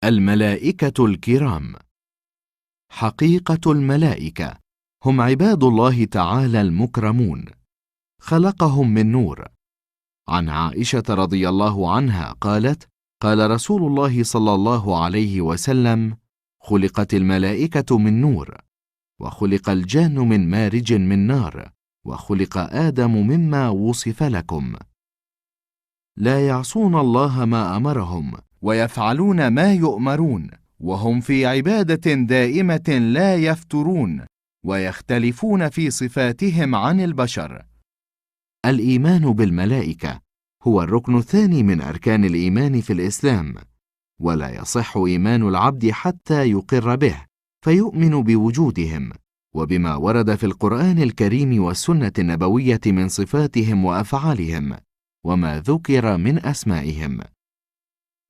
الملائكة الكرام. حقيقة الملائكة هم عباد الله تعالى المكرمون، خلقهم من نور. عن عائشة رضي الله عنها قالت: قال رسول الله صلى الله عليه وسلم: خلقت الملائكة من نور، وخلق الجان من مارج من نار، وخلق آدم مما وصف لكم. لا يعصون الله ما أمرهم ويفعلون ما يؤمرون، وهم في عبادة دائمة لا يفترون، ويختلفون في صفاتهم عن البشر. الإيمان بالملائكة هو الركن الثاني من أركان الإيمان في الإسلام، ولا يصح إيمان العبد حتى يقر به فيؤمن بوجودهم وبما ورد في القرآن الكريم والسنة النبوية من صفاتهم وأفعالهم وما ذكر من أسمائهم.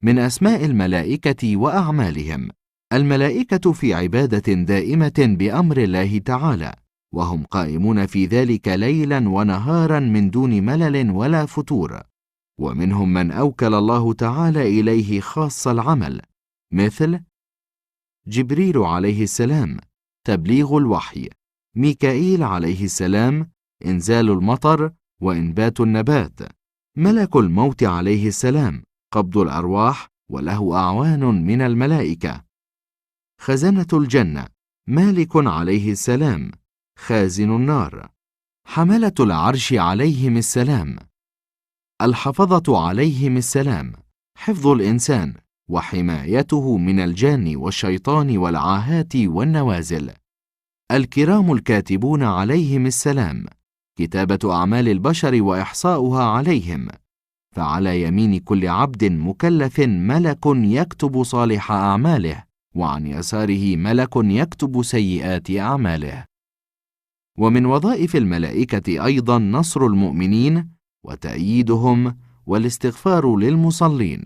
من أسماء الملائكة وأعمالهم: الملائكة في عبادة دائمة بأمر الله تعالى، وهم قائمون في ذلك ليلا ونهارا من دون ملل ولا فتور، ومنهم من أوكل الله تعالى إليه خاص العمل، مثل جبريل عليه السلام تبليغ الوحي، ميكائيل عليه السلام إنزال المطر وإنبات النبات، ملك الموت عليه السلام قبض الأرواح وله أعوان من الملائكة، خزنة الجنة مالك عليه السلام خازن النار، حملة العرش عليهم السلام، الحفظة عليهم السلام حفظ الإنسان وحمايته من الجان والشيطان والعاهات والنوازل، الكرام الكاتبون عليهم السلام كتابة أعمال البشر وإحصاؤها عليهم، فعلى يمين كل عبد مكلف ملك يكتب صالح أعماله، وعن يساره ملك يكتب سيئات أعماله. ومن وظائف الملائكة أيضا نصر المؤمنين وتأييدهم والاستغفار للمصلين.